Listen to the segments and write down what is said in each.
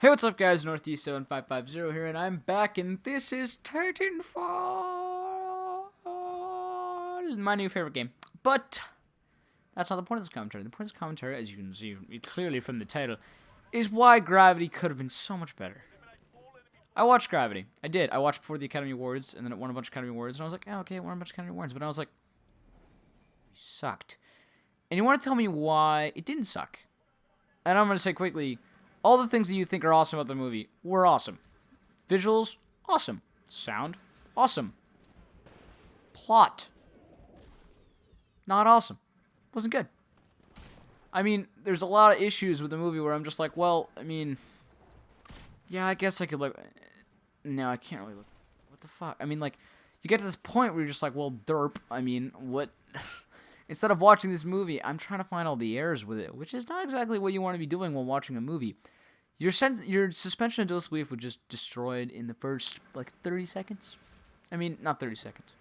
Hey, what's up, guys? Northeast7550 here, and I'm back, and this is Titanfall, my new favorite game. But that's not the point of this commentary. The point of this commentary, as you can see clearly from the title, is why Gravity could have been so much better. I watched Gravity. I did. I watched before the Academy Awards, and then it won a bunch of Academy Awards, and I was like, oh, okay, it won a bunch of Academy Awards. But I was like, it sucked. And you want to tell me why it didn't suck? And I'm going to say quickly, all the things that you think are awesome about the movie were awesome. Visuals, awesome. Sound, awesome. Plot, not awesome. Wasn't good. I mean, there's a lot of issues with the movie where I'm just like, well, I mean, yeah, I guess I could look. No, I can't really look. What the fuck? I mean, like, you get to this point where you're just like, well, derp. I mean, what? Instead of watching this movie, I'm trying to find all the errors with it, which is not exactly what you want to be doing while watching a movie. Your suspension of disbelief was just destroyed in the first, like, 30 seconds. I mean, not 30 seconds.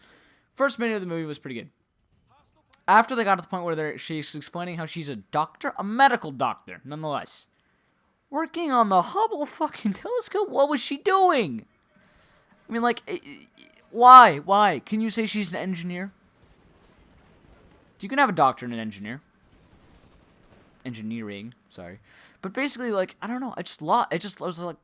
First minute of the movie was pretty good. After they got to the point where she's explaining how she's a doctor, a medical doctor, nonetheless, working on the Hubble fucking telescope, what was she doing? I mean, like, why? Why? Can you say she's an engineer? You can have a doctor and an engineer. Engineering, sorry. But basically, like, I don't know, I was like...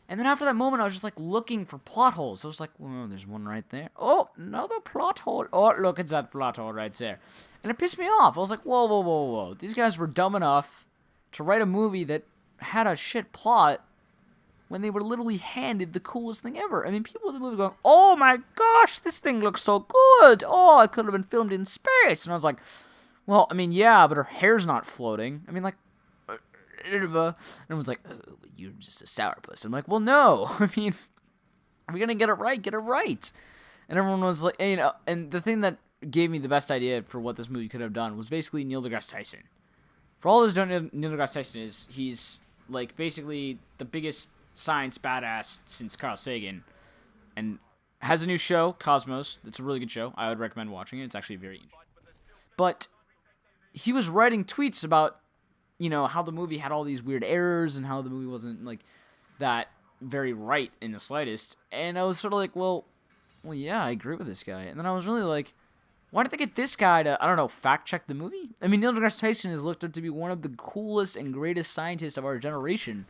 And then after that moment, I was just, like, looking for plot holes. I was like, well, there's one right there. Oh, another plot hole. Oh, look, it's that plot hole right there. And it pissed me off. I was like, whoa, whoa, whoa, whoa. These guys were dumb enough to write a movie that had a shit plot when they were literally handed the coolest thing ever. I mean, people in the movie going, oh my gosh, this thing looks so good. Oh, it could have been filmed in space. And I was like, well, I mean, yeah, but her hair's not floating. I mean, like, and everyone's like, oh, but you're just a sourpuss. I'm like, well, no. I mean, we're going to get it right. Get it right. And everyone was like, you know, and the thing that gave me the best idea for what this movie could have done was basically Neil deGrasse Tyson. For all those who don't know Neil deGrasse Tyson is, he's, like, basically the biggest science badass since Carl Sagan, and has a new show, Cosmos. It's a really good show. I would recommend watching it. It's actually very interesting. But he was writing tweets about, you know, how the movie had all these weird errors and how the movie wasn't, like, that very right in the slightest. And I was sort of like, well, yeah, I agree with this guy. And then I was really like, why did they get this guy to, I don't know, fact-check the movie? I mean, Neil deGrasse Tyson is looked up to be one of the coolest and greatest scientists of our generation.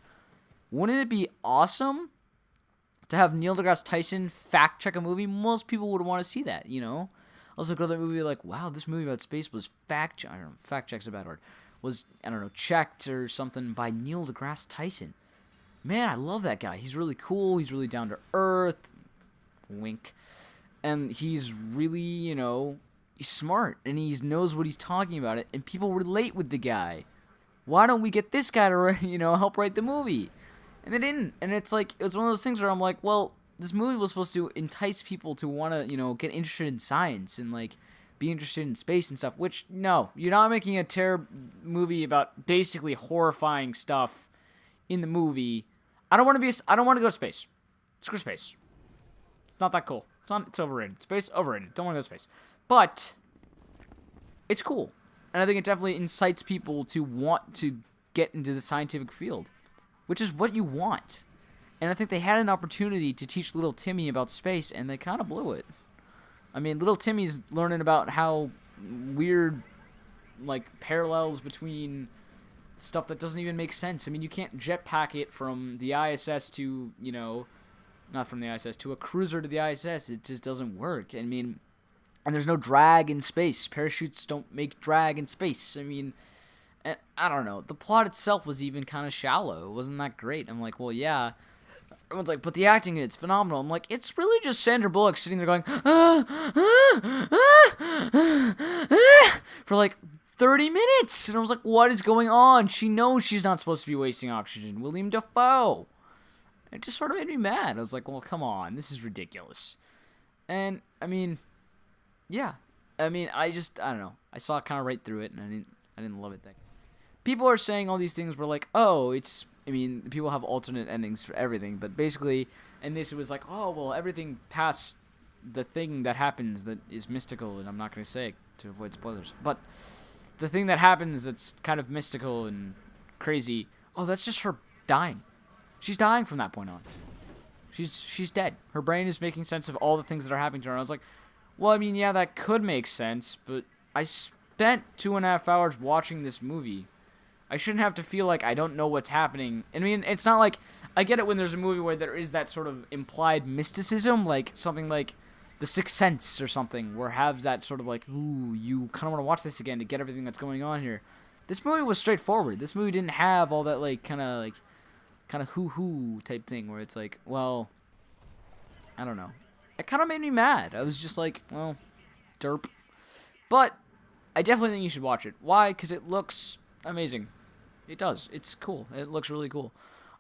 Wouldn't it be awesome to have Neil deGrasse Tyson fact-check a movie? Most people would want to see that, you know? Also, go to that movie like, wow, this movie about space was I don't know, fact-check's a bad word. Was, I don't know, checked or something by Neil deGrasse Tyson. Man, I love that guy. He's really cool. He's really down to earth. Wink. And he's really, you know, he's smart. And he knows what he's talking about it. And people relate with the guy. Why don't we get this guy to, you know, help write the movie? And they didn't. And it's like, it was one of those things where I'm like, well, this movie was supposed to entice people to want to, you know, get interested in science and, like, be interested in space and stuff, which, no, you're not making a terrible movie about basically horrifying stuff in the movie. I don't want to go to space. Screw space. It's not that cool. It's overrated. Space, overrated. Don't want to go to space. But it's cool. And I think it definitely incites people to want to get into the scientific field, which is what you want. And I think they had an opportunity to teach little Timmy about space, and they kind of blew it. I mean, little Timmy's learning about how weird, like, parallels between stuff that doesn't even make sense. I mean, you can't jetpack it from the ISS to, you know, not from the ISS, to a cruiser to the ISS. It just doesn't work. I mean, and there's no drag in space. Parachutes don't make drag in space. I mean, I don't know. The plot itself was even kind of shallow. It wasn't that great. I'm like, well, yeah. Everyone's like, but the acting in it's phenomenal. I'm like, it's really just Sandra Bullock sitting there going, for like 30 minutes. And I was like, what is going on? She knows she's not supposed to be wasting oxygen. William Dafoe. It just sort of made me mad. I was like, well, come on. This is ridiculous. And, I mean, yeah. I mean, I don't know. I saw kind of right through it, and I didn't love it. People are saying all these things were like, oh, I mean, people have alternate endings for everything, but basically, and this was like, oh, well, everything past the thing that happens that is mystical, and I'm not going to say it to avoid spoilers, but the thing that happens that's kind of mystical and crazy, oh, that's just her dying. She's dying from that point on. She's dead. Her brain is making sense of all the things that are happening to her. And I was like, well, I mean, yeah, that could make sense, but I spent 2.5 hours watching this movie. I shouldn't have to feel like I don't know what's happening. I mean, it's not like... I get it when there's a movie where there is that sort of implied mysticism, like something like The Sixth Sense or something, where it has that sort of like, ooh, you kind of want to watch this again to get everything that's going on here. This movie was straightforward. This movie didn't have all that, like, kind of hoo-hoo type thing where it's like, well, I don't know. It kind of made me mad. I was just like, well, derp. But I definitely think you should watch it. Why? Because it looks amazing. It does. It's cool. It looks really cool.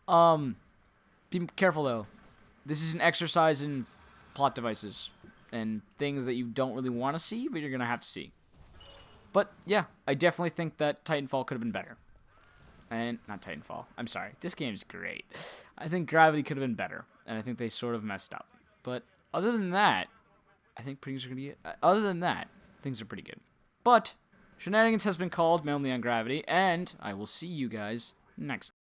Be careful, though. This is an exercise in plot devices and things that you don't really want to see, but you're going to have to see. But, yeah, I definitely think that Titanfall could have been better. And, not Titanfall. I'm sorry. This game's great. I think Gravity could have been better, and I think they sort of messed up. But, other than that, I think things are going to be... Other than that, things are pretty good. But, Shenanigans has been called mainly on Gravity, and I will see you guys next time.